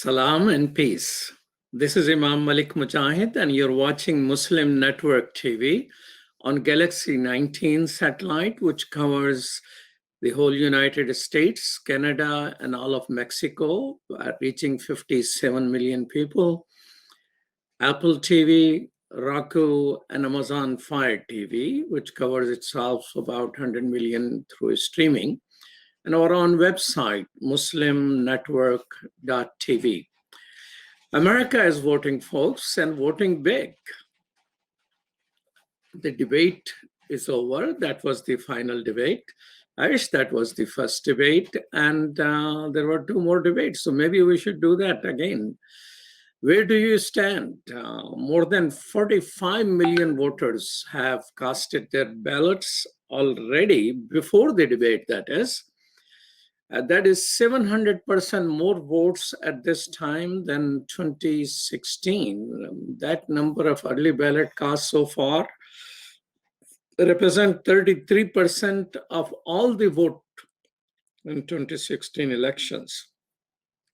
Salam and peace. This is Imam Malik Mujahid, and you're watching Muslim Network TV on Galaxy 19 satellite, which covers the whole United States, Canada, and all of Mexico, reaching 57 million people. Apple TV, Roku, and Amazon Fire TV, which covers itself about 100 million through streaming, and our own website, muslimnetwork.tv. America is voting, folks, and voting big. The debate is over. That was the final debate. I wish that was the first debate, and there were two more debates, so maybe we should do that again. Where do you stand? More than 45 million voters have casted their ballots already before the debate, that is. That is 700% more votes at this time than 2016. That number of early ballot casts so far represent 33% of all the vote in 2016 elections.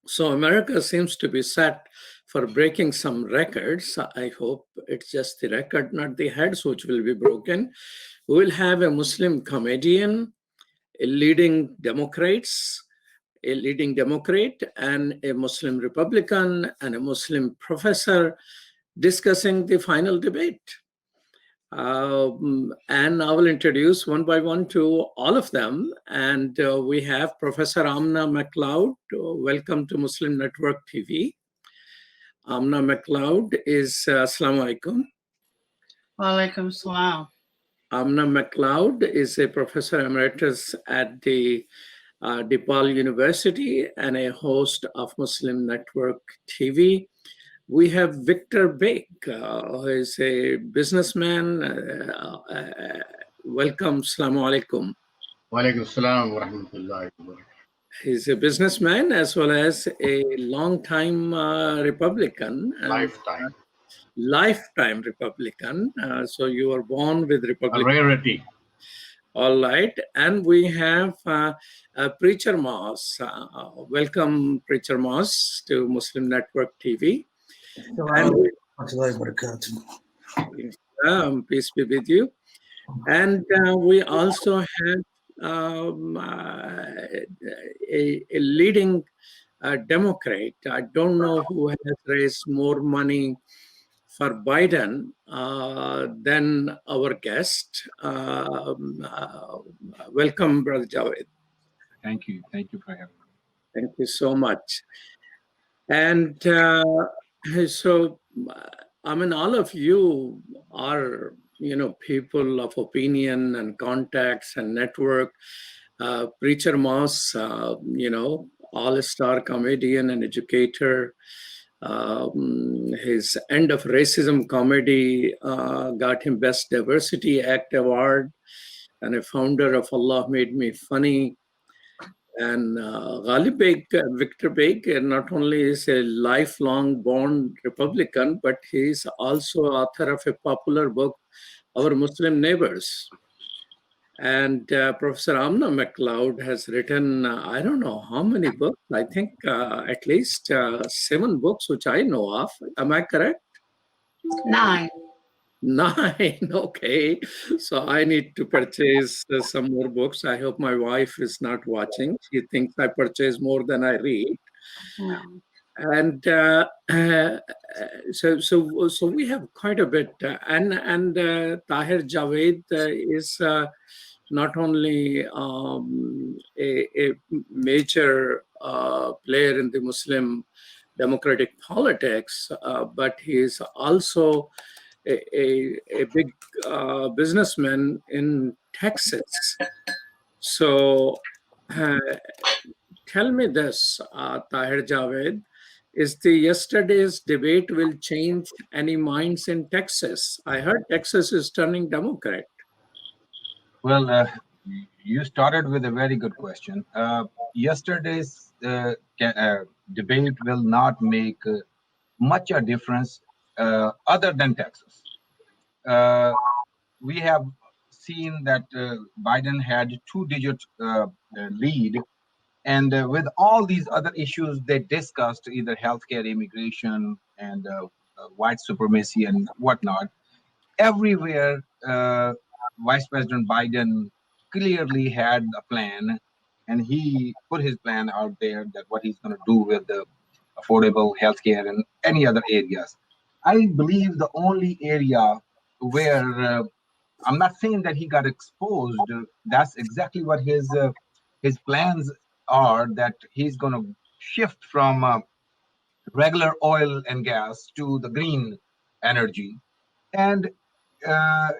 So America seems to be set for breaking some records. I hope it's just the record, not the heads, which will be broken. We will have a Muslim comedian, a leading Democrat, and a Muslim Republican, and a Muslim professor discussing the final debate. And I will introduce one by one to all of them. And we have Professor Aminah MacLeod. Welcome to Muslim Network TV. Aminah MacLeod is, Assalamu alaikum. Wa alaikum salam. Aminah MacLeod is a professor emeritus at the DePaul University and a host of Muslim Network TV. We have Victor Beg, who is a businessman. Welcome, Assalamu alaikum. Wa alaikum salam wa rahmatullahi wa barakatuh. He's a businessman as well as a long-time Republican. Lifetime Republican. So you were born with Republican. A rarity. All right. And we have Preacher Moss. Welcome, Preacher Moss, to Muslim Network TV. Peace be with you. And we also have a leading Democrat. I don't know who has raised more money for Biden than our guest. Welcome, Brother Javed. Thank you. Thank you for having me. Thank you so much. And so, I mean, all of you are, people of opinion and contacts and network. Preacher Moss, all-star comedian and educator. His End of Racism comedy got him Best Diversity Act Award, and a founder of Allah Made Me Funny. And Ghalib Beg, Victor Beg, not only is a lifelong born Republican, but he's also author of a popular book, Our Muslim Neighbors. And Professor Aminah MacLeod has written, I don't know how many books, I think at least 7 books, which I know of. Am I correct? 9. 9, okay. So I need to purchase some more books. I hope my wife is not watching. She thinks I purchase more than I read. No. And so we have quite a bit. And Tahir Javed is not only a major player in the Muslim democratic politics, but he is also a big businessman in Texas. So tell me this, Tahir Javed, is the yesterday's debate will change any minds in Texas? I heard Texas is turning Democrat. Well, you started with a very good question. Yesterday's debate will not make much a difference other than Texas. We have seen that Biden had 2-digit lead, And with all these other issues they discussed, either healthcare, immigration, and white supremacy and whatnot, everywhere Vice President Biden clearly had a plan, and he put his plan out there that what he's going to do with the affordable healthcare and any other areas. I believe the only area where I'm not saying that he got exposed. That's exactly what his plans are. That he's going to shift from regular oil and gas to the green energy, and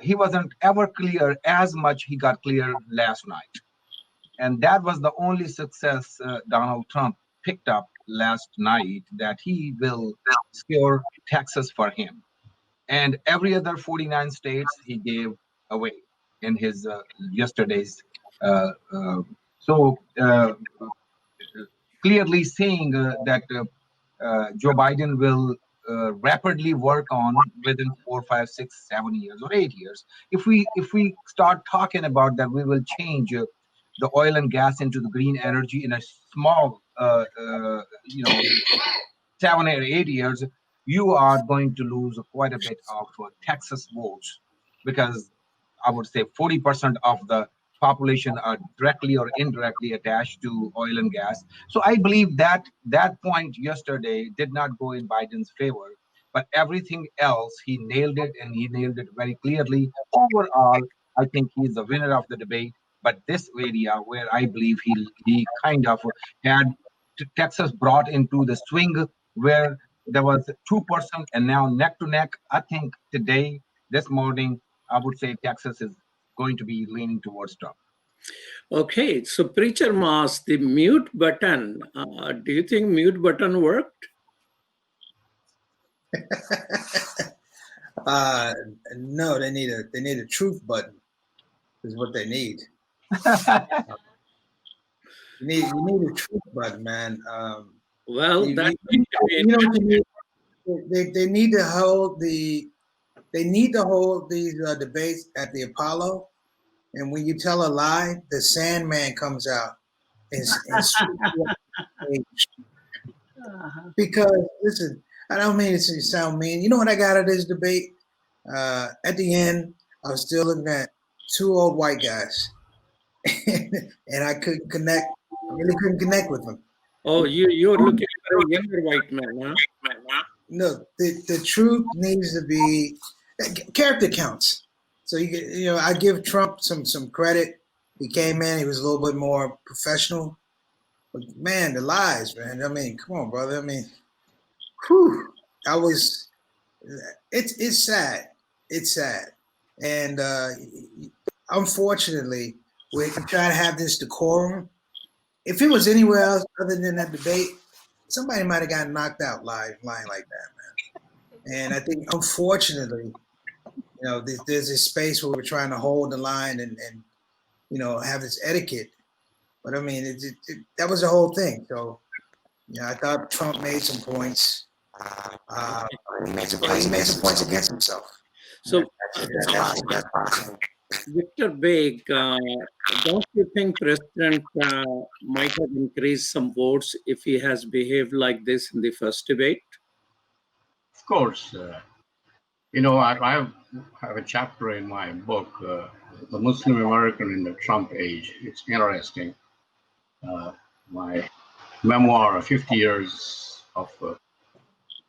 he wasn't ever clear as much he got clear last night. And that was the only success Donald Trump picked up last night, that he will secure Texas for him. And every other 49 states he gave away in his yesterday's. Uh, uh, so clearly saying that Joe Biden will rapidly work on within 4, 5, 6, 7 years or 8 years. If we start talking about that, we will change the oil and gas into the green energy in a small, 7 or 8 years. You are going to lose quite a bit of Texas votes, because I would say 40% of the population are directly or indirectly attached to oil and gas. So I believe that that point yesterday did not go in Biden's favor, but everything else he nailed it, and he nailed it very clearly. Overall, I think he's the winner of the debate. But this area where I believe he kind of had Texas brought into the swing, where there was 2% and now neck to neck. I think today, this morning, I would say Texas is going to be leaning towards Trump. Okay, so Preacher Moss, the mute button, do you think mute button worked? No, they need a truth button. Is what they need. You need a truth button, man. Well, you that know what you need? They need to hold these debates at the Apollo, and when you tell a lie, the Sandman comes out and because listen, I don't mean to sound mean. You know what I got out of this debate? At the end, I was still looking at two old white guys, and I couldn't connect. I really couldn't connect with them. Oh, you're looking for a younger white man, huh? No, the truth needs to be character counts. So I give Trump some credit. He came in, he was a little bit more professional. But man, the lies, man. I mean, come on, brother. I mean, whew. It's sad. It's sad. And unfortunately, we try to have this decorum. If it was anywhere else other than that debate, somebody might have gotten knocked out lying like that, man. And I think, unfortunately, there's this space where we're trying to hold the line and have this etiquette. But I mean, that was the whole thing. So, I thought Trump made some points. He made some points against himself. So, Victor Beg, don't you think President might have increased some votes if he has behaved like this in the first debate? Of course. I have a chapter in my book, The Muslim American in the Trump Age. It's interesting. My memoir, 50 years of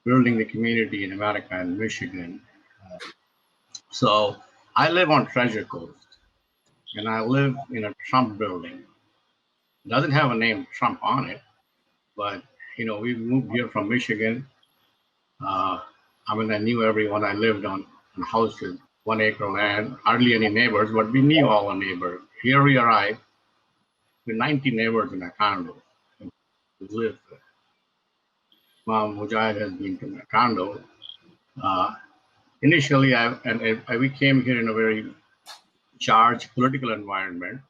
building the community in America and Michigan. So I live on Treasure Coast, and I live in a Trump building. It doesn't have a name Trump on it, but we moved here from Michigan. I knew everyone. I lived on a house with 1 acre land, hardly any neighbors, but we knew all the neighbors. Here we arrived with 90 neighbors in a condo. We live there. Imam Mujahid has been to my condo. Initially, we came here in a very charged political environment.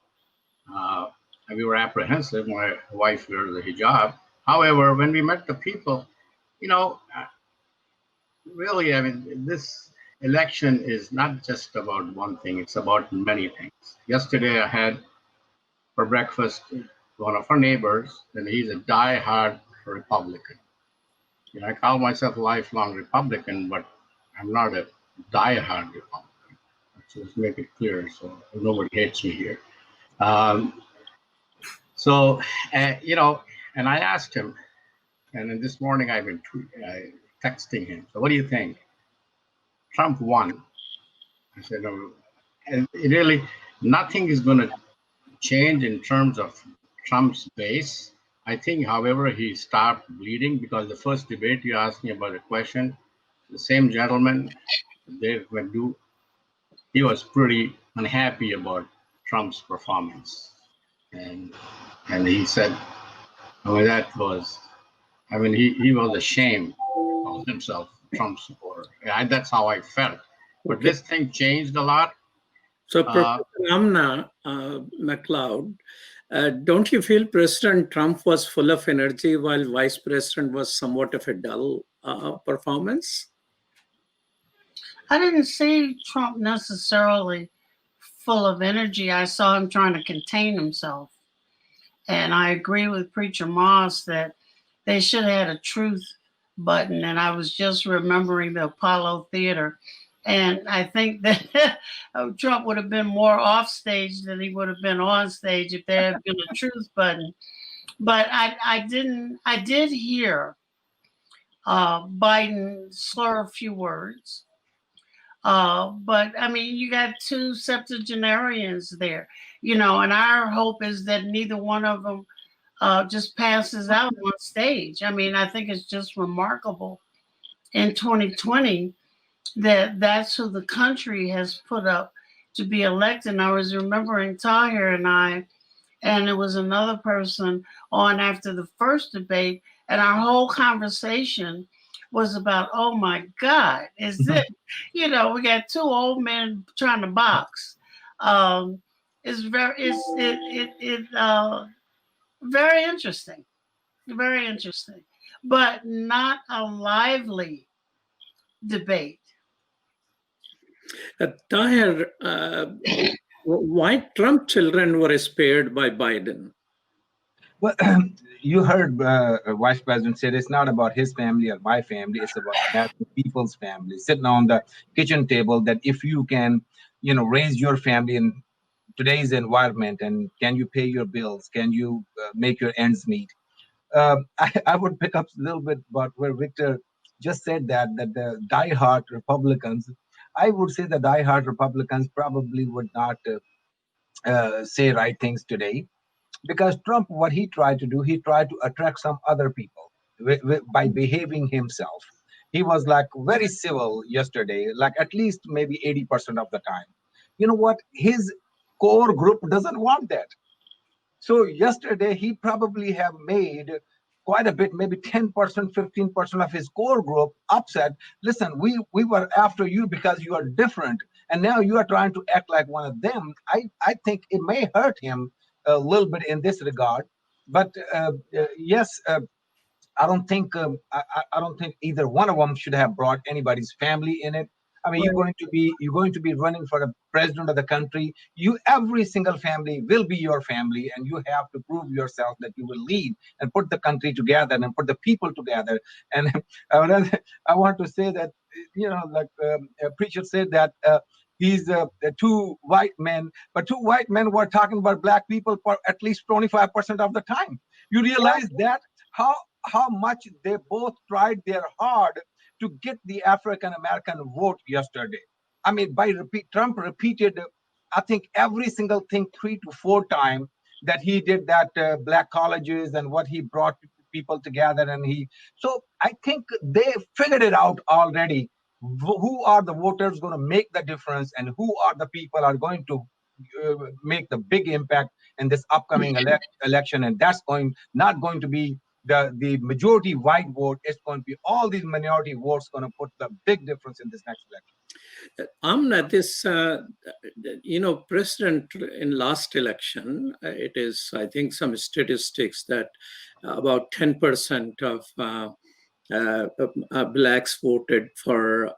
And we were apprehensive. My wife wears a hijab. However, when we met the people, really, this election is not just about one thing. It's about many things. Yesterday, I had for breakfast one of our neighbors, and he's a die-hard Republican. You know, I call myself a lifelong Republican, but I'm not a die-hard Republican. Let's just make it clear so nobody hates me here. You know, and I asked him, and then this morning I've been texting him. So what do you think? Trump won. I said, no, and really nothing is going to change in terms of Trump's base. I think, however, he stopped bleeding because the first debate you asked me about a question, the same gentleman, he was pretty unhappy about Trump's performance. And he said, I mean, he was ashamed of himself, Trump supporter. That's how I felt. But this thing changed a lot. So, Professor Amna McLeod, don't you feel President Trump was full of energy while Vice President was somewhat of a dull performance? I didn't see Trump necessarily full of energy. I saw him trying to contain himself. And I agree with Preacher Moss that they should have had a truth button. And I was just remembering the Apollo Theater. And I think that Trump would have been more off stage than he would have been on stage if there had been a truth button. But I did hear Biden slur a few words. But I mean, you got two septuagenarians there, you know, and our hope is that neither one of them just passes out on stage. I mean, I think it's just remarkable in 2020 that that's who the country has put up to be elected. And I was remembering Tahir and it was another person on after the first debate, and our whole conversation was about, oh my God, is it, you know, we got two old men trying to box. It's very interesting, very interesting, but not a lively debate. Tahir, why Trump children were spared by Biden? Well, you heard Vice President said it's not about his family or my family. It's about American people's family sitting on the kitchen table. That if you can, you know, raise your family in today's environment, and can you pay your bills? Can you make your ends meet? I would pick up a little bit about where Victor just said that the diehard Republicans. I would say the diehard Republicans probably would not say right things today. Because Trump, what he tried to do, he tried to attract some other people by behaving himself. He was like very civil yesterday, like at least maybe 80% of the time. You know what? His core group doesn't want that. So yesterday, he probably have made quite a bit, maybe 10%, 15% of his core group upset. Listen, we were after you because you are different. And now you are trying to act like one of them. I think it may hurt him a little bit in this regard, but yes, I don't think either one of them should have brought anybody's family in it. I mean, you're going to be running for the president of the country. Every single family will be your family, and you have to prove yourself that you will lead and put the country together and put the people together. And I want to say that, you know, like a preacher said that. He's two white men, but two white men were talking about black people for at least 25% of the time. You realize that how much they both tried their hard to get the African American vote yesterday. I mean, Trump repeated, I think, every single thing 3 to 4 times that he did that black colleges and what he brought people together. So I think they figured it out already. Who are the voters going to make the difference, and who are the people are going to make the big impact in this upcoming election? And that's not going to be the majority white vote. It's going to be all these minority votes going to put the big difference in this next election. Amna, this, you know, president in last election, it is, I think, some statistics that about 10% of blacks voted for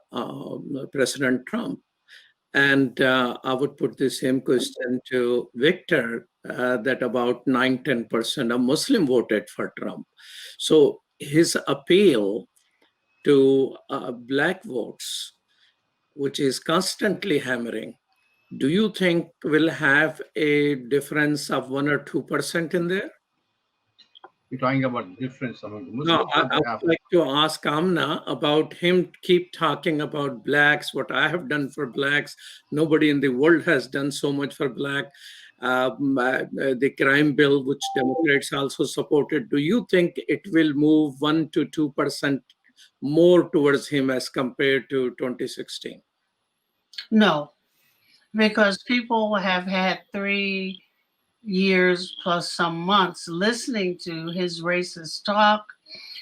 President Trump. And I would put the same question to Victor. that about 9-10% of Muslim voted for Trump. So his appeal to black votes, which is constantly hammering, do you think will have a difference of 1 or 2% in there? You're talking about difference among the No, Muslims I or the would Africans? like to ask Amna about him keep talking about blacks, what I have done for blacks. Nobody in the world has done so much for black. The crime bill, which Democrats also supported, do you think it will move 1 to 2% more towards him as compared to 2016? No, because people have had 3 years plus some months listening to his racist talk,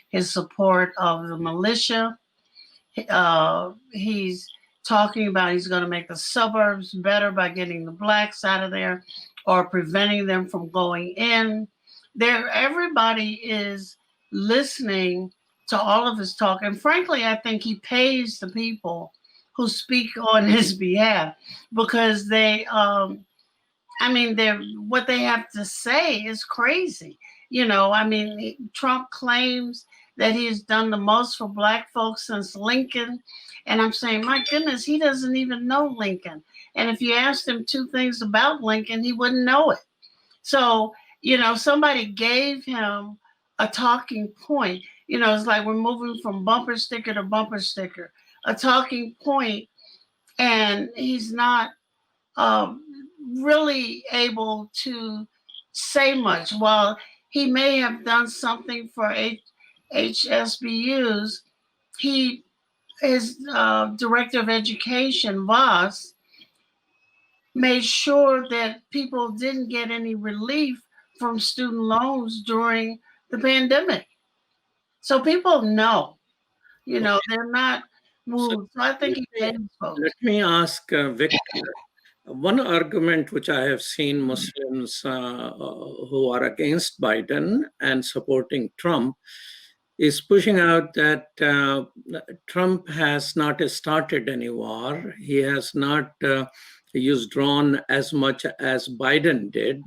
his support of the militia. He's talking about he's going to make the suburbs better by getting the blacks out of there or preventing them from going in. Everybody is listening to all of his talk. And frankly, I think he pays the people who speak on his behalf because what they have to say is crazy. Trump claims that he's done the most for black folks since Lincoln. And I'm saying, my goodness, he doesn't even know Lincoln. And if you asked him 2 things about Lincoln, he wouldn't know it. So, somebody gave him a talking point. It's like we're moving from bumper sticker to bumper sticker, a talking point, and he's not really able to say much. While he may have done something for HSBUs, his director of education, Voss, made sure that people didn't get any relief from student loans during the pandemic. So people know, they're not moved. So I think he pays folks. Let me ask Victor. One argument which I have seen Muslims who are against Biden and supporting Trump is pushing out that Trump has not started any war. He has not used drone as much as Biden did.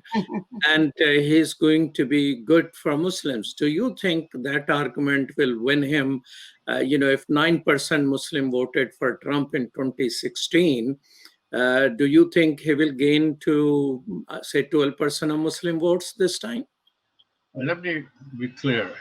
And he's going to be good for Muslims. Do you think that argument will win him? If 9% Muslim voted for Trump in 2016, do you think he will gain to, say, 12% of Muslim votes this time? Let me be clear.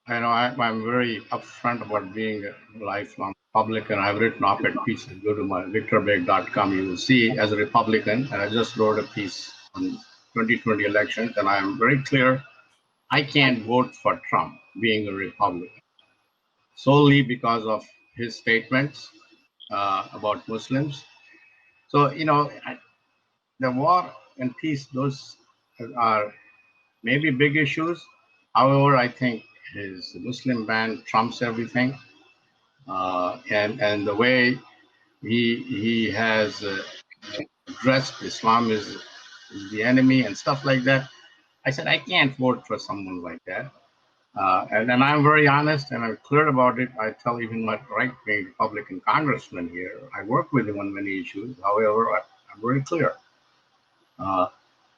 I'm very upfront about being a lifelong Republican. I've written op-ed pieces. Go to my victorbeg.com. You will see as a Republican, and I just wrote a piece on 2020 elections, and I'm very clear. I can't vote for Trump being a Republican solely because of his statements about Muslims. So, the war and peace, those are maybe big issues. However, I think his Muslim ban trumps everything. And the way he has addressed Islam is the enemy and stuff like that. I said, I can't vote for someone like that. And I'm very honest and I'm clear about it. I tell even my right-wing Republican congressman here, I work with him on many issues. However, I'm very clear.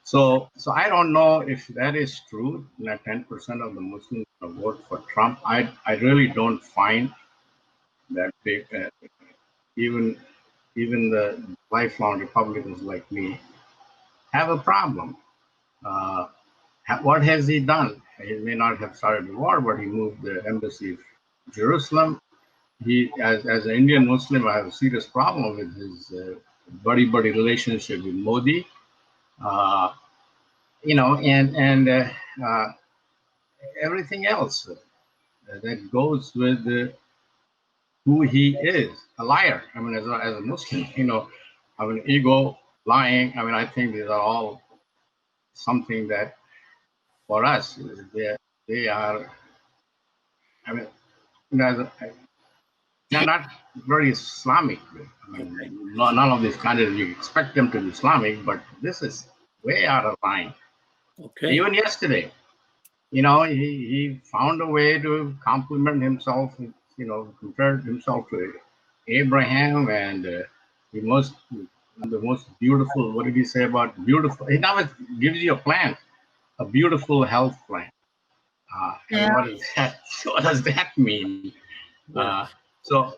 So I don't know if that is true, that 10% of the Muslims vote for Trump. I really don't find that big. Even the lifelong Republicans like me have a problem. What has he done? He may not have started the war, but he moved the embassy to Jerusalem. He, as an Indian Muslim, I have a serious problem with his buddy-buddy relationship with Modi. And everything else that goes with who he is, a liar. I mean, as a Muslim, ego, lying. I mean, I think these are all something that for us, they are, I mean, they're not very Islamic. I mean, none of these candidates, you expect them to be Islamic, but this is way out of line. Okay. Even yesterday, he found a way to compliment himself, compared himself to Abraham, and he the most beautiful, what did he say about beautiful? He now gives you a plan, a beautiful health plan. And what is that? What does that mean? So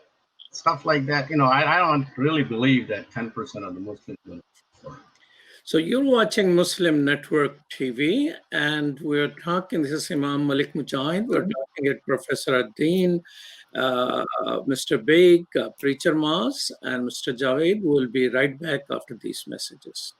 stuff like that, I don't really believe that 10% of the Muslims will. So you're watching Muslim Network TV, and we're talking. This is Imam Malik Mujahid. We're talking at Professor Al-Deen, Mr. Baig, Preacher Mas, and Mr. Javed. We'll be right back after these messages.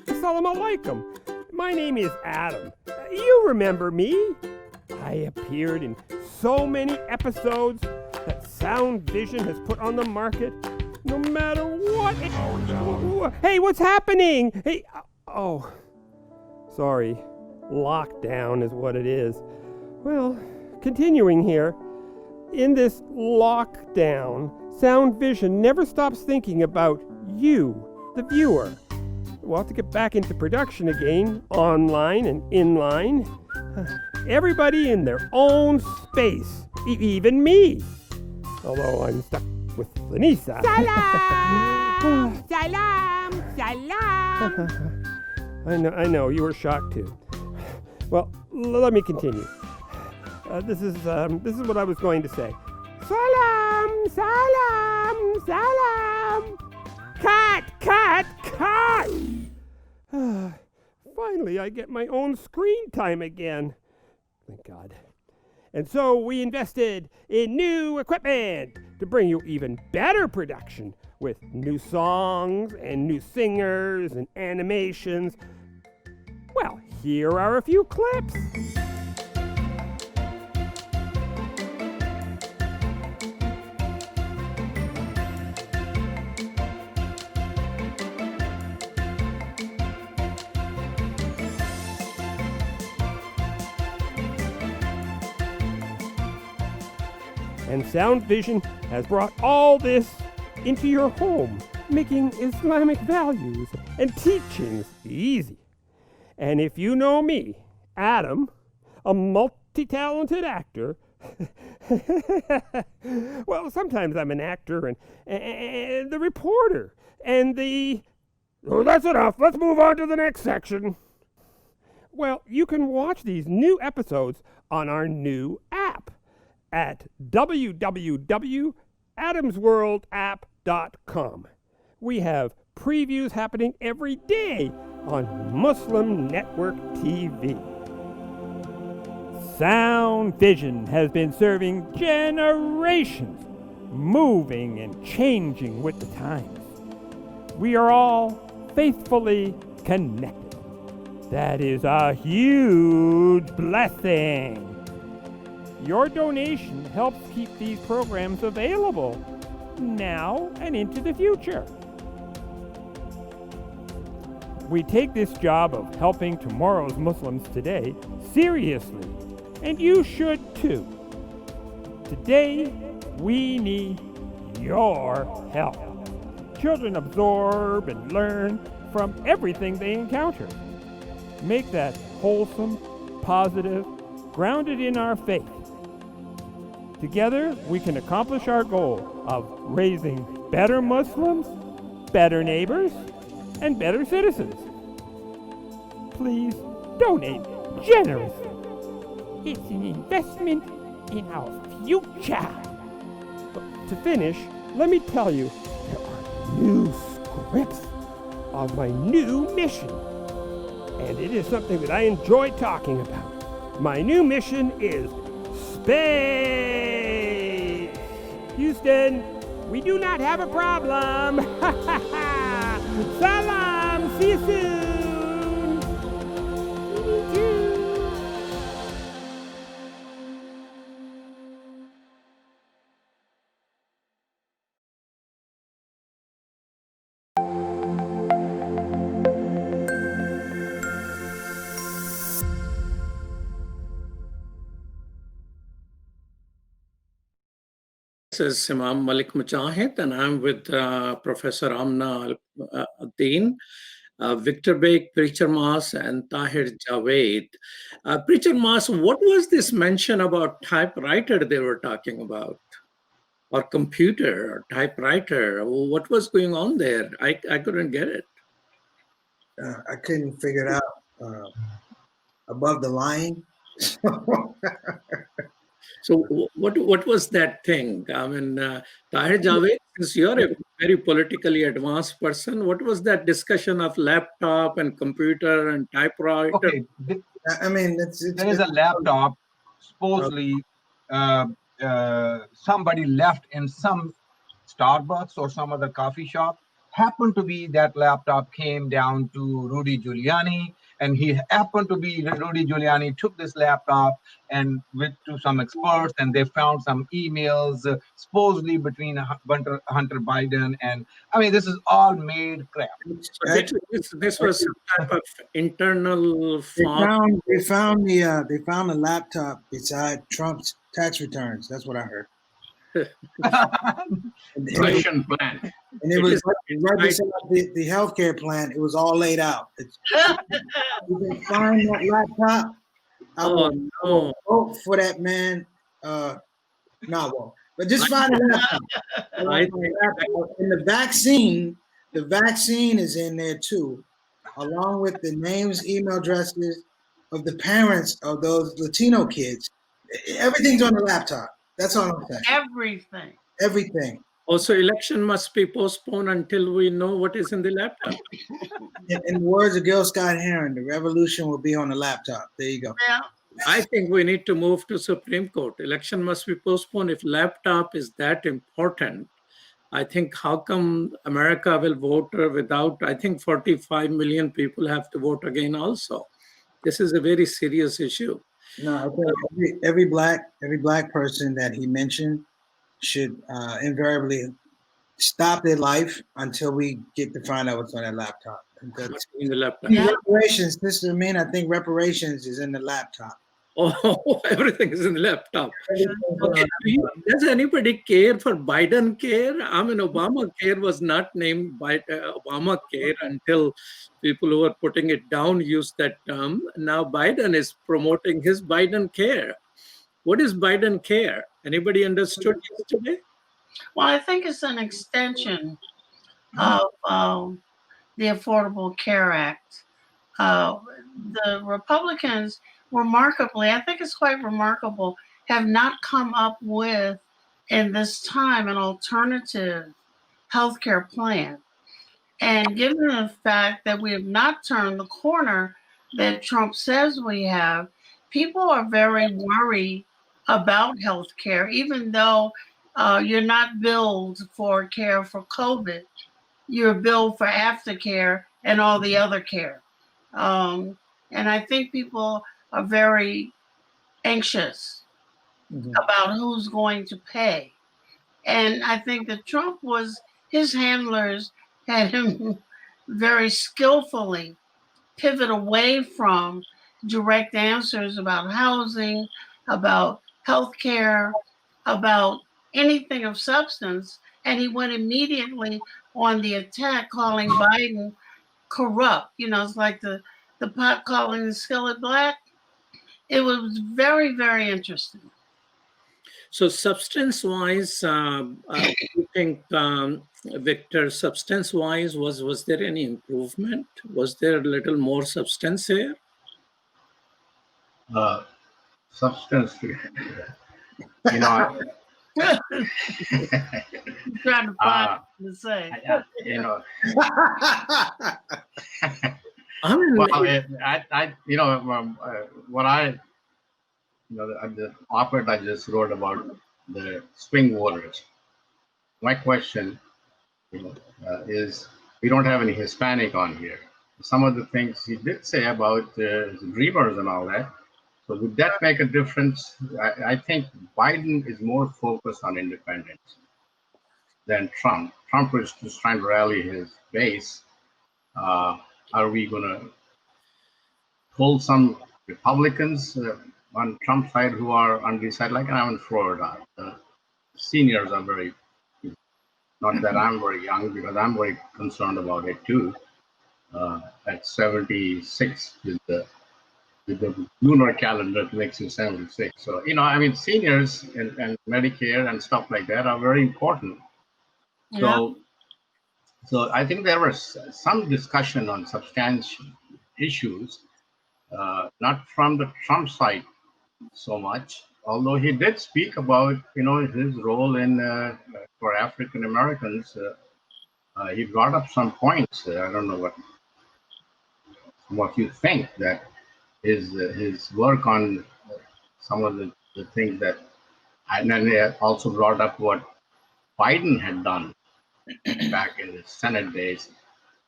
Assalamu alaikum. My name is Adam. You remember me? I appeared in so many episodes that Sound Vision has put on the market. No matter what. Hey, what's happening? Hey, oh, sorry. Lockdown is what it is. Well, continuing here. In this lockdown, Sound Vision never stops thinking about you, the viewer. We'll have to get back into production again, online and inline. Everybody in their own space, even me. Although I'm stuck with Lanisa. Salam! Salam! Salam! I know, you were shocked too. Well, let me continue. This is what I was going to say. Salam! Salam! Salam! Cut! Cut! Cut! Finally, I get my own screen time again. Thank God. And so we invested in new equipment to bring you even better production with new songs and new singers and animations. Well, here are a few clips. And Sound Vision has brought all this into your home, making Islamic values and teachings easy. And if you know me, Adam, a multi-talented actor, well, sometimes I'm an actor and the reporter and the... Oh, that's enough. Let's move on to the next section. Well, you can watch these new episodes on our new app at www.adamsworldapp.com. We have previews happening every day on Muslim Network TV. Sound Vision has been serving generations, moving and changing with the times. We are all faithfully connected. That is a huge blessing. Your donation helps keep these programs available now and into the future. We take this job of helping tomorrow's Muslims today seriously, and you should too. Today, we need your help. Children absorb and learn from everything they encounter. Make that wholesome, positive, grounded in our faith. Together, we can accomplish our goal of raising better Muslims, better neighbors, and better citizens. Please donate generously. It's an investment in our future. To finish, let me tell you, there are new scripts of my new mission. And it is something that I enjoy talking about. My new mission is space. Houston, we do not have a problem. Salam, see you soon. Me too. This is Imam Malik Mujahid, and I'm with Professor Aminah Al-Deen, Victor Beg, Preacher Mas, and Tahir Javed. Preacher Mas, what was this mention about typewriter they were talking about? Or computer, or typewriter? What was going on there? I couldn't get it. I couldn't figure it out. Above the line. So what was that thing? I mean, Tahir Javed, since you're a very politically advanced person, what was that discussion of laptop and computer and typewriter? Okay, I mean, there is a laptop. Supposedly, somebody left in some Starbucks or some other coffee shop. Happened to be that laptop came down to Rudy Giuliani, and he happened to be Rudy Giuliani took this laptop and went to some experts, and they found some emails supposedly between Hunter Biden, and I mean, this is all made crap. So this was some type of internal farm. They found the laptop beside Trump's tax returns. That's what I heard. Russian plan. And it was right beside the healthcare plan. It was all laid out. You can find that laptop. I will vote for that man. But just find a laptop. And the vaccine is in there too, along with the names, email addresses of the parents of those Latino kids. Everything's on the laptop. That's all I'm saying. Everything. Also, election must be postponed until we know what is in the laptop. In the words of Gil Scott Heron, the revolution will be on the laptop. There you go. Yeah. I think we need to move to Supreme Court. Election must be postponed. If laptop is that important, I think how come America will vote without, I think 45 million people have to vote again also. This is a very serious issue. No, I think every black person that he mentioned should invariably stop their life until we get to find out what's on that laptop. What's in the laptop? Reparations, Sister Amin, I think reparations is in the laptop. Oh, everything is in the laptop. Okay. Does anybody care for Biden care? I mean, Obamacare was not named by Obamacare until people who were putting it down used that term. Now Biden is promoting his Biden care. What is Biden care? Anybody understood yesterday? Well, I think it's an extension of the Affordable Care Act. The Republicans, remarkably, I think it's quite remarkable, have not come up with, in this time, an alternative healthcare plan. And given the fact that we have not turned the corner that Trump says we have, people are very worried about healthcare, even though you're not billed for care for COVID, you're billed for aftercare and all the other care. And I think people are very anxious about who's going to pay. And I think that Trump his handlers had him very skillfully pivot away from direct answers about housing, about healthcare, about anything of substance. And he went immediately on the attack, calling Biden corrupt. You know, it's like the pot calling the skillet black. It was very, very interesting. So substance-wise, you think, Victor, substance-wise, was there any improvement? Was there a little more substance here? Substance, you know, Trying to find something to say. you know, I mean, well, what I, the op-ed I just wrote about the swing voters. My question, is we don't have any Hispanic on here. Some of the things he did say about dreamers and all that. So would that make a difference? I think Biden is more focused on independence than Trump. Trump is just trying to rally his base. Are we going to pull some Republicans on Trump's side who are undecided? Like I'm in Florida. The seniors are very, not that I'm very young, because I'm very concerned about it too. At 76 with the lunar calendar, it makes you 76. So, I mean, seniors and Medicare and stuff like that are very important. So I think there was some discussion on substantial issues, not from the Trump side so much, although he did speak about, his role in for African Americans. He brought up some points. I don't know what you think, that his work on some of the things that, and then they also brought up what Biden had done back in the Senate days.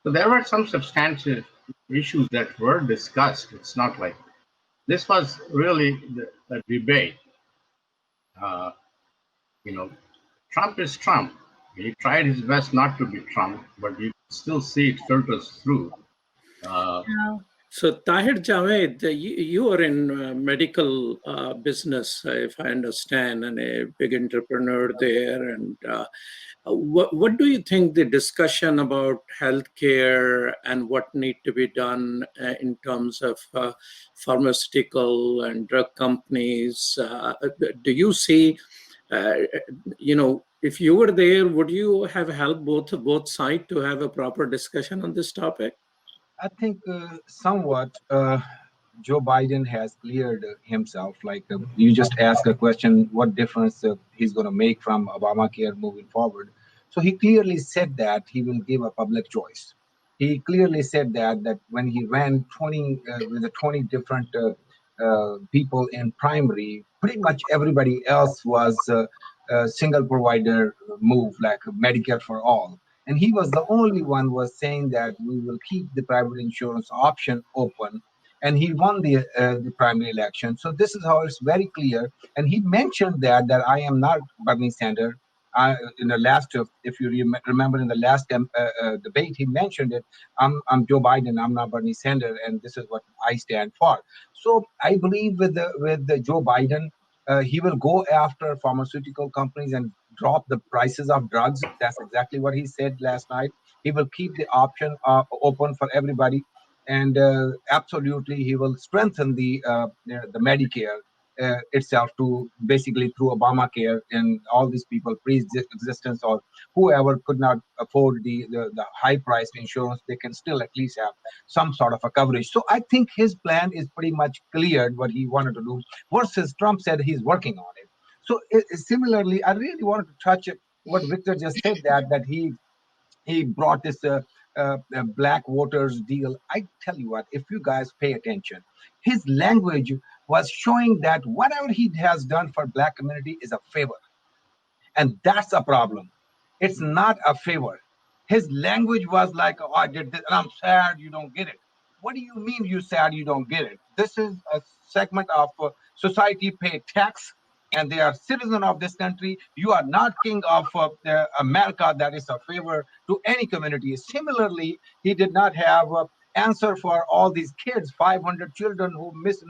So there were some substantive issues that were discussed. It's not like this was really a debate. Trump is Trump. He tried his best not to be Trump, but you still see it filters through. So Tahir Javed, you are in medical business, if I understand, and a big entrepreneur there. And what do you think the discussion about healthcare and what need to be done in terms of pharmaceutical and drug companies? Do you see, if you were there, would you have helped both sides to have a proper discussion on this topic? I think somewhat Joe Biden has cleared himself. Like you just asked a question, what difference he's going to make from Obamacare moving forward. So he clearly said that he will give a public choice. He clearly said that when he ran 20 with the 20 different people in primary, pretty much everybody else was a single provider move, like Medicare for all. And he was the only one was saying that we will keep the private insurance option open. And he won the primary election. So this is how it's very clear. And he mentioned that I am not Bernie Sanders. In the last, if you remember in the last debate, he mentioned it. I'm Joe Biden. I'm not Bernie Sanders, and this is what I stand for. So I believe with the Joe Biden, he will go after pharmaceutical companies and drop the prices of drugs. That's exactly what he said last night. He will keep the option open for everybody, and absolutely he will strengthen the Medicare itself to basically through Obamacare, and all these people pre-existence or whoever could not afford the high priced insurance, they can still at least have some sort of a coverage. So I think his plan is pretty much cleared what he wanted to do, versus Trump said he's working on it. So similarly, I really wanted to touch what Victor just said, that he brought this black voters deal. I tell you what, if you guys pay attention, his language was showing that whatever he has done for black community is a favor. And that's a problem. It's not a favor. His language was like, oh, I did this, and I'm sad you don't get it. What do you mean you sad you don't get it? This is a segment of society pay tax, and they are citizen of this country. You are not king of America. That is a favor to any community. Similarly, he did not have answer for all these kids, 500 children who miss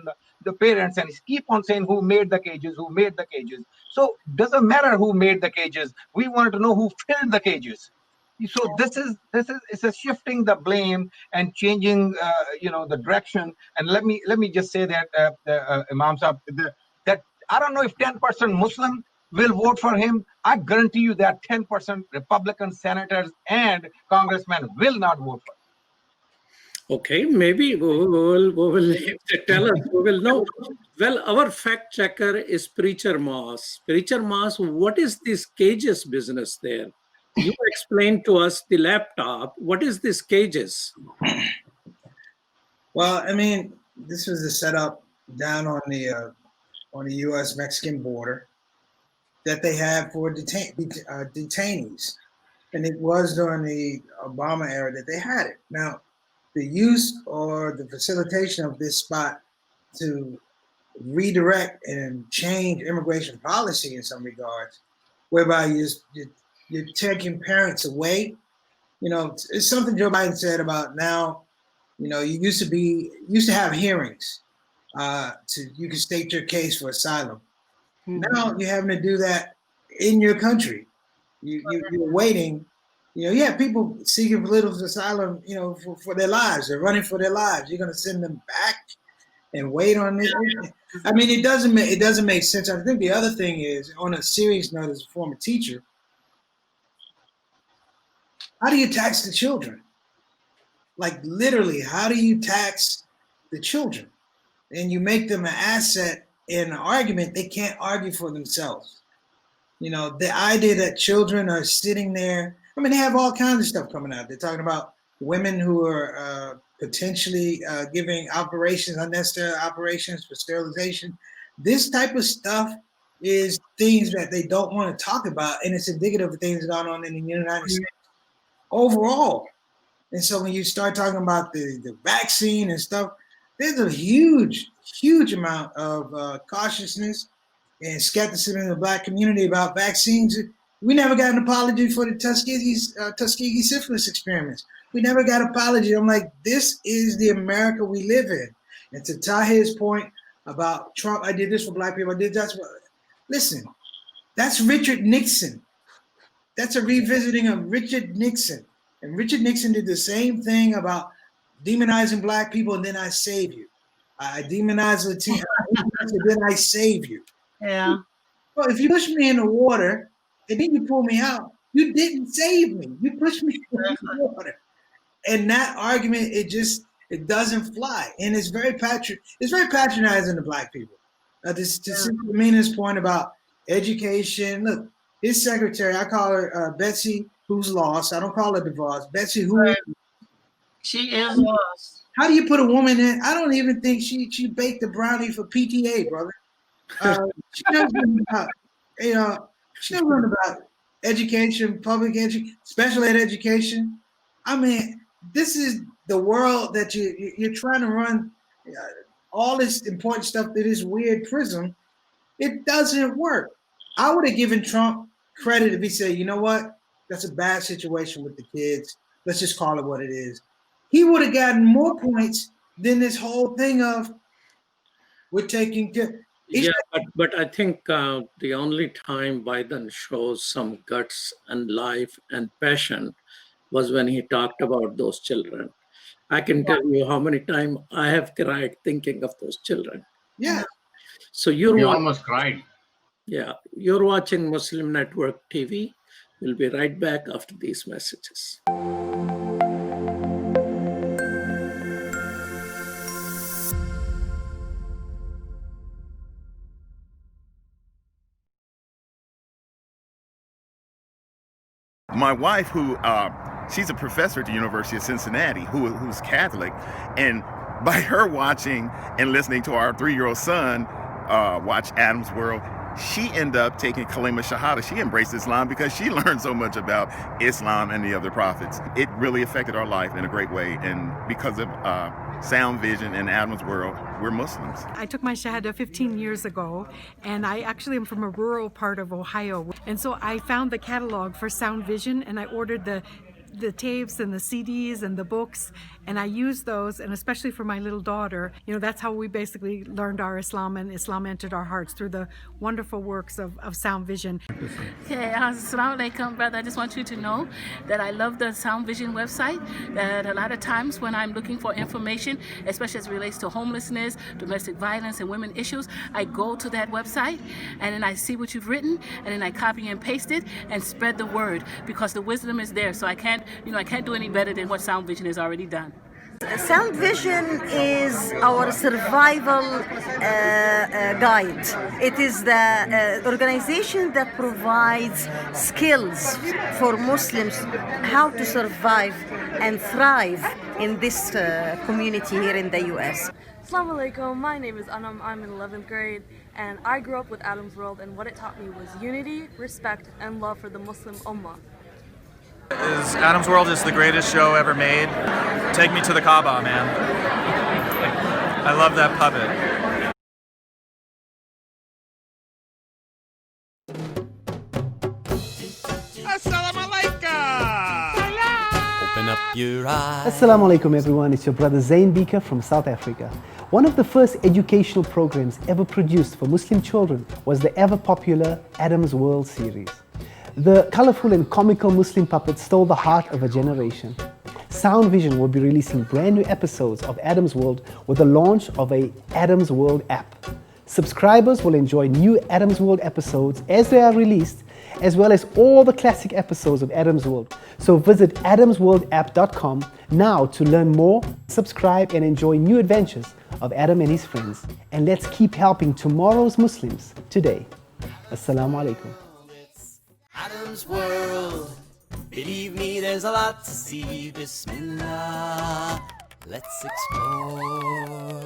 the parents, and he keep on saying who made the cages. So doesn't matter who made the cages. We wanted to know who filled the cages. So this is it's a shifting the blame and changing the direction. And let me just say that Imam Sahib, that I don't know if 10% Muslim will vote for him, I guarantee you that 10% Republican senators and congressmen will not vote for him. Okay, maybe if they tell us, we will know. Well, our fact checker is Preacher Moss. Preacher Moss, what is this cages business there? You explain to us the laptop. What is this cages? Well, I mean, this was a setup down on the U.S.-Mexican border that they have for detainees, and it was during the Obama era that they had it. Now, the use or the facilitation of this spot to redirect and change immigration policy in some regards, whereby you're taking parents away. You know, it's something Joe Biden said about now. You know, you used to have hearings you can state your case for asylum. Now you're having to do that in your country. You're waiting. You know, you have people seeking political asylum, you know, for their lives. They're running for their lives. You're going to send them back and wait on it. I mean, it doesn't make sense. I think the other thing is, on a serious note, as a former teacher, how do you tax the children? Like literally, how do you tax the children? And you make them an asset in an argument. They can't argue for themselves. You know, the idea that children are sitting there. I mean, they have all kinds of stuff coming out. They're talking about women who are potentially giving unnecessary operations for sterilization. This type of stuff is things that they don't want to talk about, and it's indicative of things going on in the United States overall. And so when you start talking about the vaccine and stuff, there's a huge amount of cautiousness and skepticism in the Black community about vaccines. We never got an apology for the Tuskegee syphilis experiments. We never got an apology. I'm like, this is the America we live in. And to Tahir's point about Trump, I did this for Black people, I did that. Listen, that's Richard Nixon. That's a revisiting of Richard Nixon. And Richard Nixon did the same thing about demonizing Black people, and then I save you. I demonize Latino, and then I save you. Yeah. Well, if you push me in the water and then you pull me out, you didn't save me. You pushed me in the water. And that argument, it doesn't fly. And it's very patronizing to Black people. To Amina's point about education, look, his secretary, I call her Betsy, who's lost. I don't call her divorced. Betsy, she is lost. How do you put a woman in? I don't even think she baked a brownie for PTA, brother. She knows about, she knows about education, public education, special ed education. I mean, this is the world that you're trying to run all this important stuff through this weird prism. It doesn't work. I would have given Trump credit if he said, you know what, that's a bad situation with the kids. Let's just call it what it is. He would have gotten more points than this whole thing of we're taking care. Yeah, but I think the only time Biden shows some guts and life and passion was when he talked about those children. I can tell you how many times I have cried thinking of those children. Yeah. So you almost cried. Yeah, you're watching Muslim Network TV. We'll be right back after these messages. My wife, she's a professor at the University of Cincinnati, who's Catholic, and by her watching and listening to our 3-year-old son watch Adam's World, she ended up taking Kalima Shahada. She embraced Islam because she learned so much about Islam and the other prophets. It really affected our life in a great way, and because of Sound Vision and Adam's World, we're Muslims. I took my Shahada 15 years ago, and I actually am from a rural part of Ohio. And so I found the catalog for Sound Vision, and I ordered the tapes and the CDs and the books, And I use those, and especially for my little daughter, that's how we basically learned our Islam, and Islam entered our hearts through the wonderful works of Sound Vision. Okay, assalamu alaikum, brother. I just want you to know that I love the Sound Vision website, that a lot of times when I'm looking for information, especially as it relates to homelessness, domestic violence, and women issues, I go to that website, and then I see what you've written, and then I copy and paste it, and spread the word, because the wisdom is there. So I can't do any better than what Sound Vision has already done. Sound Vision is our survival guide. It is the organization that provides skills for Muslims how to survive and thrive in this community here in the US. Assalamu alaikum, my name is Anam, I'm in 11th grade, and I grew up with Adam's World, and what it taught me was unity, respect, and love for the Muslim Ummah. Adam's World is the greatest show ever made. Take me to the Kaaba, man. I love that puppet. Assalamu alaikum! Open up your eyes. Assalamu alaikum everyone, it's your brother Zain Bika from South Africa. One of the first educational programs ever produced for Muslim children was the ever popular Adam's World series. The colorful and comical Muslim puppets stole the heart of a generation. Sound Vision will be releasing brand new episodes of Adam's World with the launch of a Adam's World app. Subscribers will enjoy new Adam's World episodes as they are released, as well as all the classic episodes of Adam's World. So visit adamsworldapp.com now to learn more, subscribe, and enjoy new adventures of Adam and his friends. And let's keep helping tomorrow's Muslims today. Assalamu alaikum. Adam's World. Believe me, there's a lot to see. Bismillah. Let's explore.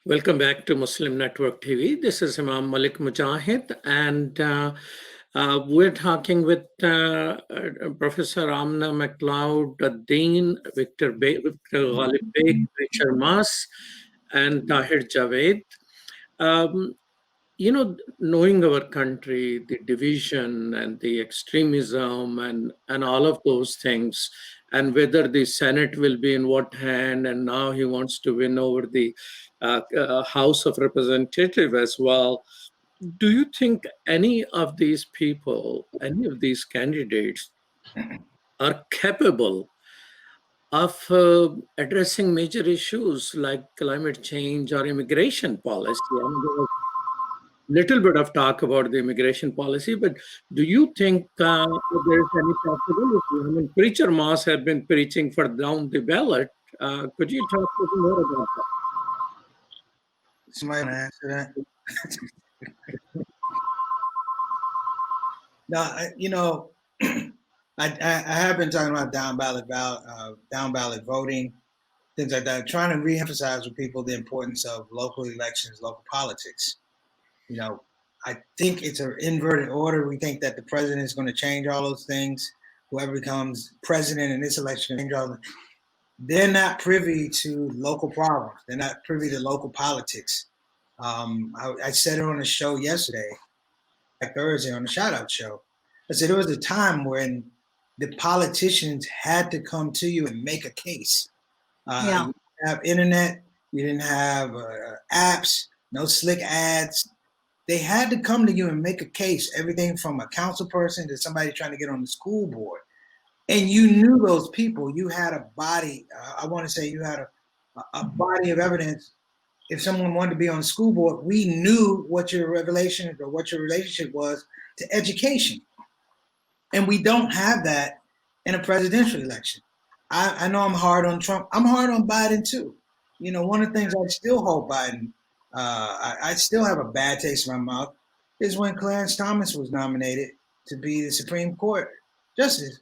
Welcome back to Muslim Network TV. This is Imam Malik Mujahid, and we're talking with Professor Aminah Al-Deen, Victor Ghalib Beg, Richard Mas, and Tahir Javed. Knowing our country, the division and the extremism and all of those things, and whether the Senate will be in what hand, and now he wants to win over the House of Representatives as well. Do you think any of these people, any of these candidates are capable of addressing major issues like climate change or immigration policy? There was little bit of talk about the immigration policy, but do you think there is any possibility? Preacher Moss had been preaching for down the ballot. Could you talk a little more about that? Somebody want to answer that? No, I have been talking about down ballot voting, things like that, trying to reemphasize with people the importance of local elections, local politics. I think it's an inverted order. We think that the president is going to change all those things. Whoever becomes president in this election, change all. They're not privy to local problems. They're not privy to local politics. I said it on the show yesterday, like Thursday on the Shout Out show. I said there was a time when the politicians had to come to you and make a case. You didn't have internet, you didn't have apps, no slick ads. They had to come to you and make a case, everything from a council person to somebody trying to get on the school board. And you knew those people. You had a body, I want to say you had a body of evidence if someone wanted to be on the school board, we knew what your revelation or what your relationship was to education. And we don't have that in a presidential election. I know I'm hard on Trump. I'm hard on Biden too. You know, one of the things I still hold Biden, I still have a bad taste in my mouth, is when Clarence Thomas was nominated to be the Supreme Court justice.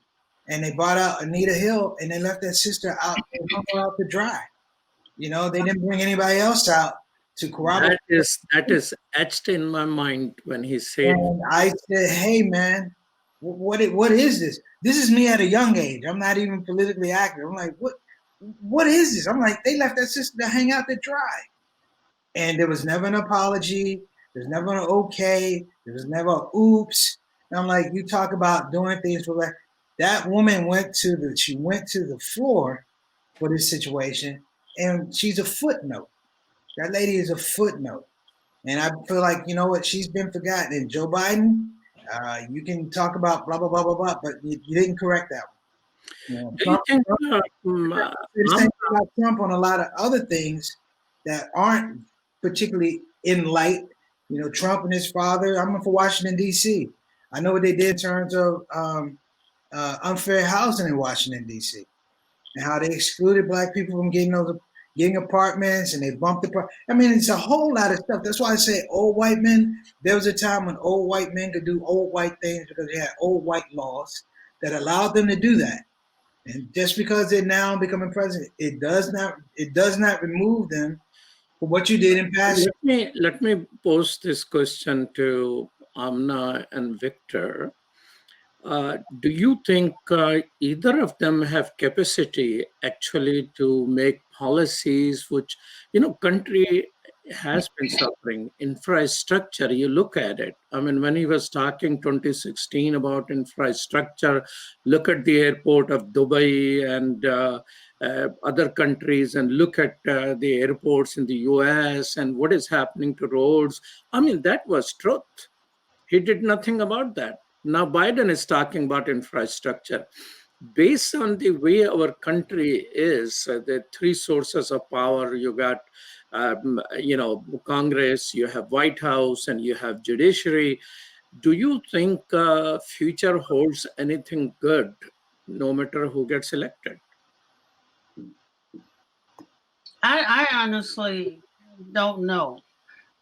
And they brought out Anita Hill and they left that sister out, and hung her out to dry. You know, they didn't bring anybody else out to corroborate. That is etched in my mind when he said. And I said, hey man, what is this? This is me at a young age. I'm not even politically active. I'm like, what is this? I'm like, they left that sister to hang out to dry. And there was never an apology. There's never an okay. There was never an oops. And I'm like, you talk about doing things for like that woman went to the floor for this situation, and she's a footnote. That lady is a footnote. And I feel like, you know what, she's been forgotten. And Joe Biden, you can talk about blah, blah, blah, blah, blah, but you didn't correct that one. You know, Trump about Trump on a lot of other things that aren't particularly in light. You know, Trump and his father, I'm for Washington, D.C. I know what they did in terms of unfair housing in Washington, D.C. and how they excluded Black people from getting apartments, and they bumped the. I mean, it's a whole lot of stuff. That's why I say old white men. There was a time when old white men could do old white things because they had old white laws that allowed them to do that. And just because they're now becoming president, it does not remove them for what you did in past. Let me pose this question to Amna and Victor. Do you think either of them have capacity actually to make policies which, you know, country has been suffering, infrastructure, you look at it. I mean, when he was talking 2016 about infrastructure, look at the airport of Dubai and other countries, and look at the airports in the US and what is happening to roads. I mean, that was truth. He did nothing about that. Now Biden is talking about infrastructure. Based on the way our country is, the three sources of power, you got, Congress, you have White House, and you have judiciary. Do you think future holds anything good, no matter who gets elected? I honestly don't know.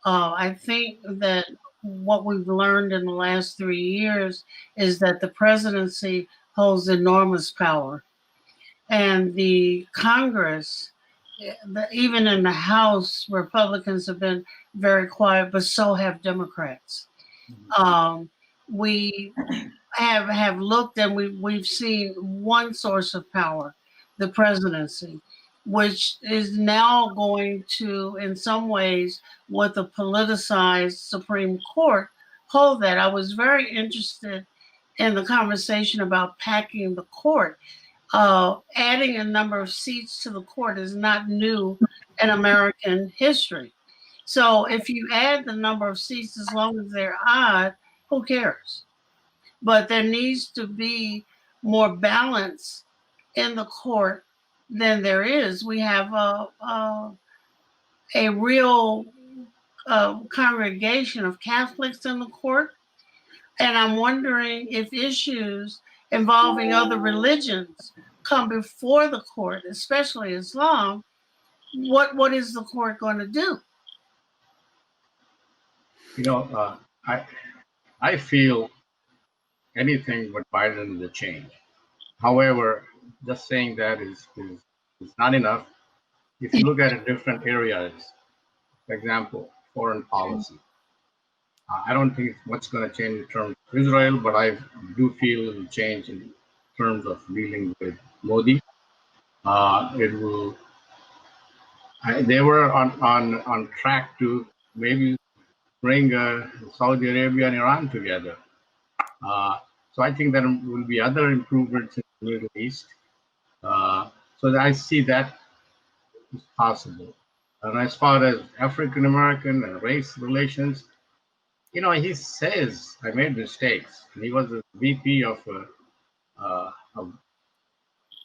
I think that what we've learned in the last 3 years is that the presidency holds enormous power. And the Congress, even in the House, Republicans have been very quiet, but so have Democrats. We have looked and we've seen one source of power, the presidency, which is now going to, in some ways, with a politicized Supreme Court, hold that. I was very interested in the conversation about packing the court. Adding a number of seats to the court is not new in American history. So if you add the number of seats, as long as they're odd, who cares? But there needs to be more balance in the court than there is. We have a real congregation of Catholics in the court. And I'm wondering if issues involving other religions come before the court, especially Islam, what is the court going to do? You know, I feel anything but Biden is a change. However, just saying that is not enough. If you look at it different areas, for example, foreign policy, I don't think what's going to change in terms of Israel, but I do feel it will change in terms of dealing with Modi. It will. They were on track to maybe bring Saudi Arabia and Iran together. So I think there will be other improvements in the Middle East. So I see that is possible. And as far as African American and race relations, you know, he says I made mistakes. He was a VP of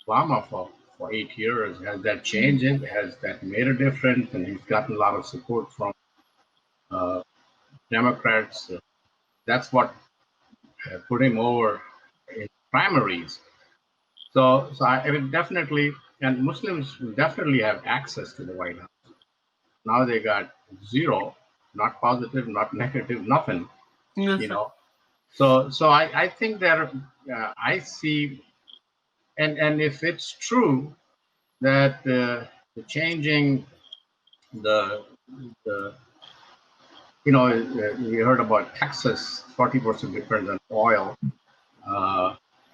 Obama for for 8 years. Has that changed it? Has that made a difference? And he's gotten a lot of support from Democrats. That's what put him over in primaries. So I mean, definitely, and Muslims will definitely have access to the White House. Now they got zero, not positive, not negative, nothing. You know, so I think that I see, and if it's true that the changing the we heard about Texas 40% depends on oil.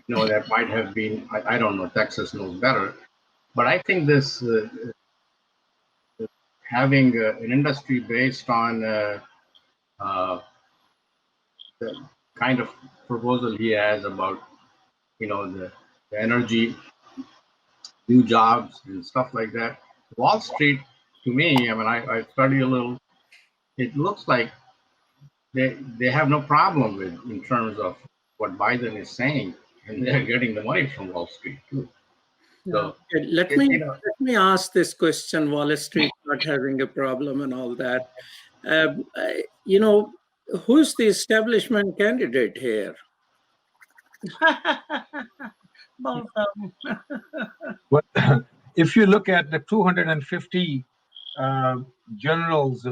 That might have been, I don't know, Texas knows better, but I think this having an industry based on the kind of proposal he has about the energy, new jobs and stuff like that. Wall Street, to me, I mean, I study a little. It looks like they have no problem with in terms of what Biden is saying, and they're getting the money from Wall Street too. So let me ask this question. Wall Street not having a problem and all that. Who's the establishment candidate here? Both of them. Well, if you look at the 250 generals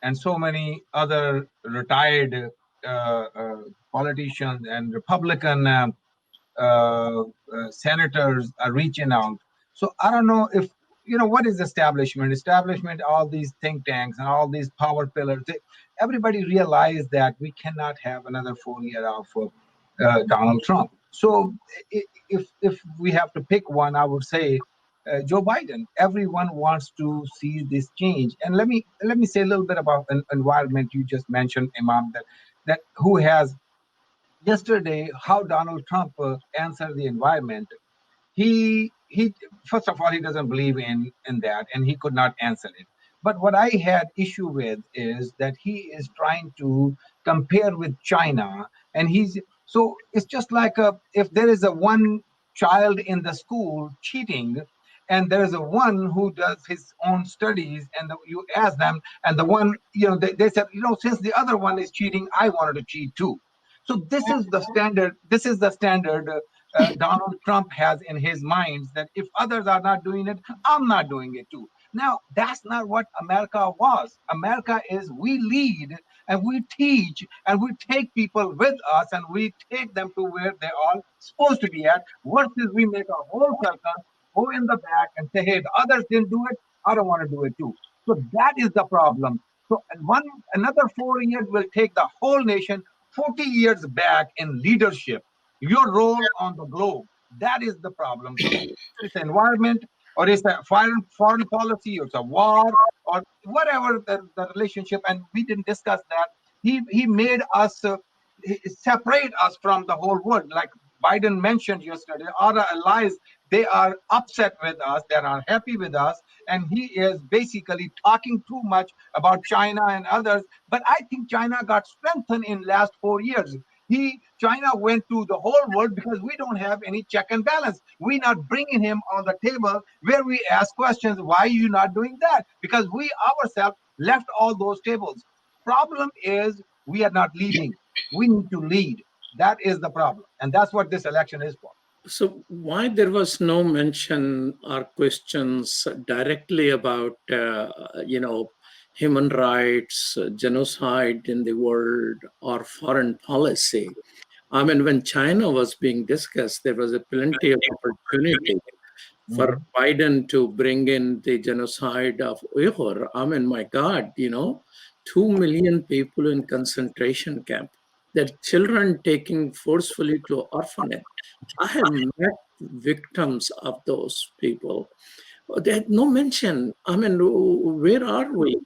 and so many other retired politicians and Republican senators are reaching out. So I don't know if, what is establishment? Establishment, all these think tanks and all these power pillars. Everybody realized that we cannot have another 4 years of Donald Trump. So if we have to pick one, I would say Joe Biden. Everyone wants to see this change. And let me say a little bit about an environment you just mentioned, Imam, that who has yesterday how Donald Trump answered the environment. He first of all, he doesn't believe in that, and he could not answer it. But what I had issue with is that he is trying to compare with China, and so it's just like if there is a one child in the school cheating, and there is a one who does his own studies, and you ask them, and the one, they said, since the other one is cheating, I wanted to cheat too. So this is the standard. This is the standard Donald Trump has in his mind, that if others are not doing it, I'm not doing it too. Now, that's not what America was. America is we lead and we teach and we take people with us and we take them to where they are supposed to be at, versus we make a whole circle, go in the back and say, hey, the others didn't do it, I don't want to do it too. So that is the problem. So another 4 years will take the whole nation 40 years back in leadership, your role on the globe. That is the problem. So it's environment, or it's a foreign policy, or it's a war, or whatever the relationship. And we didn't discuss that. He made us separate us from the whole world. Like Biden mentioned yesterday, our allies, they are upset with us, they are happy with us, and he is basically talking too much about China and others. But I think China got strengthened in last 4 years. China went to the whole world because we don't have any check and balance. We're not bringing him on the table where we ask questions. Why are you not doing that? Because we ourselves left all those tables. Problem is we are not leading. We need to lead. That is the problem, and that's what this election is for. So why there was no mention or questions directly about human rights, genocide in the world, or foreign policy? I mean, when China was being discussed, there was a plenty of opportunity for Biden to bring in the genocide of Uyghur. I mean, my God, 2 million people in concentration camp, their children taken forcefully to orphanage. I have met victims of those people. They had no mention. I mean, where are we?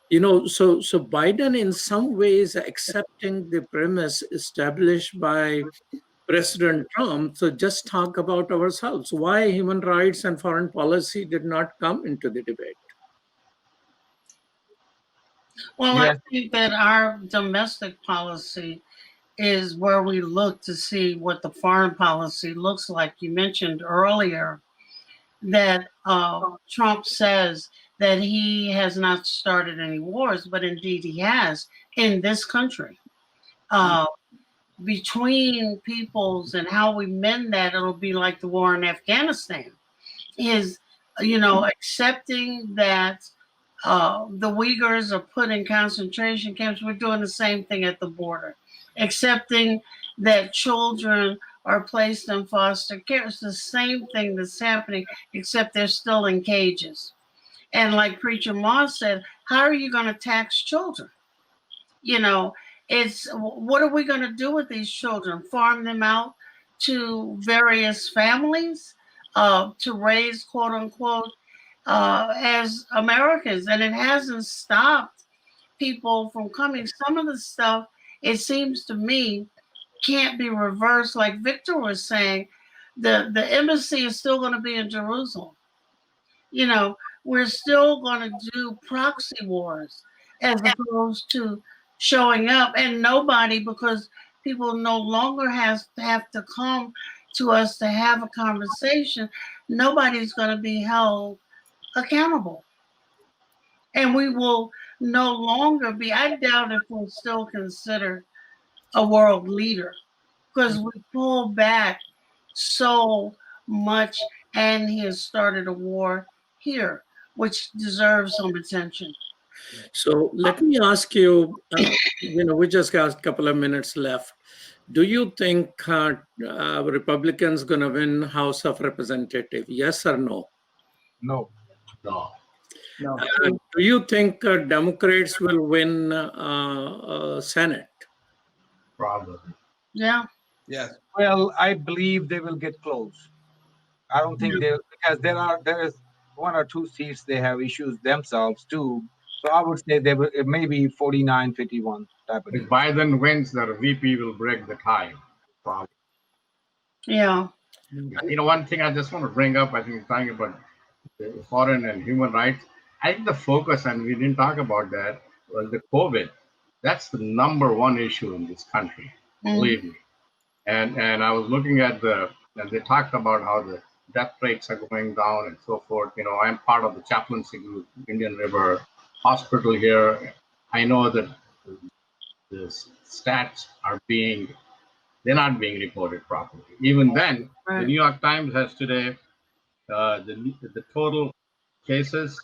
So Biden in some ways accepting the premise established by President Trump. So just talk about ourselves. Why human rights and foreign policy did not come into the debate? Well, I think that our domestic policy is where we look to see what the foreign policy looks like. You mentioned earlier that Trump says that he has not started any wars, but indeed he has in this country. Between peoples and how we mend that, it'll be like the war in Afghanistan. Is, accepting that the Uyghurs are put in concentration camps. We're doing the same thing at the border. Accepting that children are placed in foster care. It's the same thing that's happening, except they're still in cages. And like Preacher Moss said, how are you going to tax children? It's what are we going to do with these children? Farm them out to various families to raise, quote unquote, as Americans. And it hasn't stopped people from coming. Some of the stuff, it seems to me, can't be reversed. Like Victor was saying, the embassy is still going to be in Jerusalem. We're still going to do proxy wars as opposed to showing up, and nobody, because people no longer have to come to us to have a conversation, nobody's going to be held accountable. And we will no longer be, I doubt if we'll still consider a world leader, because we pull back so much, and he has started a war here, which deserves some attention. So let me ask you, we just got a couple of minutes left. Do you think Republicans going to win House of Representatives? Yes or no? No. No. No. Do you think Democrats will win Senate? Probably. Yeah. Yes. Well, I believe they will get close. I don't think they, because there is 1 or 2 seats they have issues themselves too. So I would say they will, it may be 49-51 type of If Biden wins, the VP will break the tie. Probably. Yeah. One thing I just want to bring up, I think talking about foreign and human rights, I think the focus, and we didn't talk about that, was the COVID. That's the number one issue in this country, believe me. And I was looking at and they talked about how the death rates are going down and so forth. I'm part of the chaplaincy group, Indian River Hospital here. I know that the stats they're not being reported properly. Even then, Right. The New York Times has today the total cases,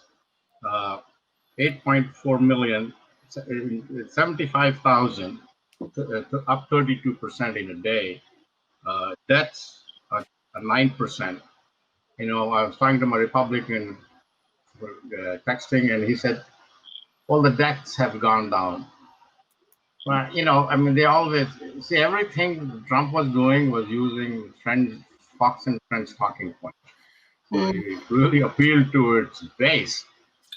8.4 million, 75,000, up 32% in a day. Deaths are 9%. I was talking to my Republican texting, and he said, all the deaths have gone down. Well, they always see everything Trump was doing was using Fox and Friends talking points. So it really appealed to its base.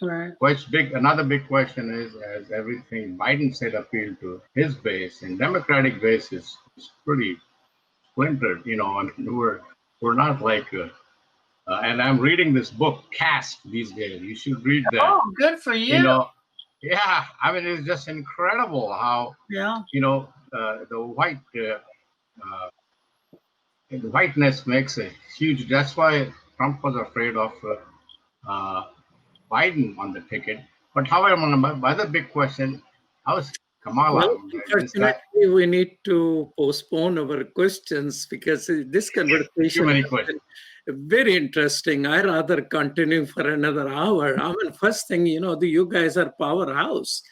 Right. Another big question is, as everything Biden said appealed to his base, and Democratic base is pretty splintered, and we're not like, and I'm reading this book, Caste, these days. You should read that. Oh, good for you. Yeah, it's just incredible how, the whiteness makes a huge, that's why Trump was afraid of Biden on the ticket. But however, my other big question, how is Kamala? Well, unfortunately, we need to postpone our questions because this conversation is very interesting. I rather continue for another hour. First thing, you guys are powerhouse.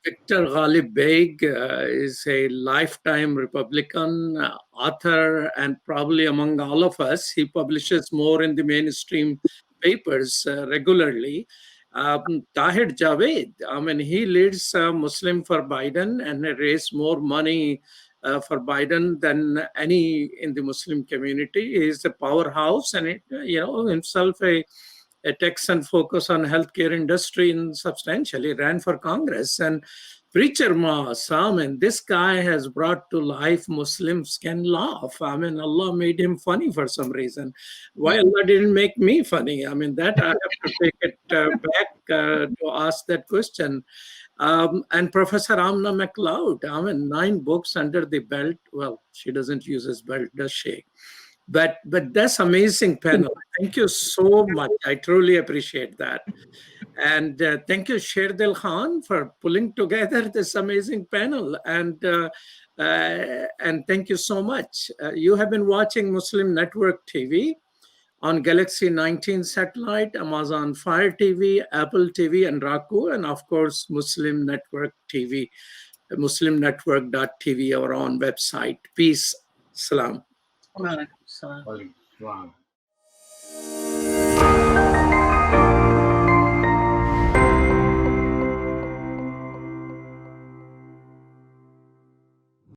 Victor Ghalib Beg is a lifetime Republican author, and probably among all of us, he publishes more in the mainstream papers regularly. Tahir Javed, he leads Muslim for Biden and raised more money for Biden than any in the Muslim community. He is a powerhouse, and himself a Texan focus on healthcare industry and substantially ran for Congress. And Preacher Moss, this guy has brought to life Muslims can laugh. Allah made him funny for some reason. Why Allah didn't make me funny? That I have to take it back to ask that question. And Professor Amna McLeod, 9 books under the belt. Well, she doesn't use his belt, does she? But that's amazing panel. Thank you so much. I truly appreciate that. And thank you, Sherdil Khan, for pulling together this amazing panel. And thank you so much. You have been watching Muslim Network TV on Galaxy 19 satellite, Amazon Fire TV, Apple TV, and Roku, and of course, Muslim Network TV, muslimnetwork.tv, our own website. Peace. Salam. Walaikum salam. Wow.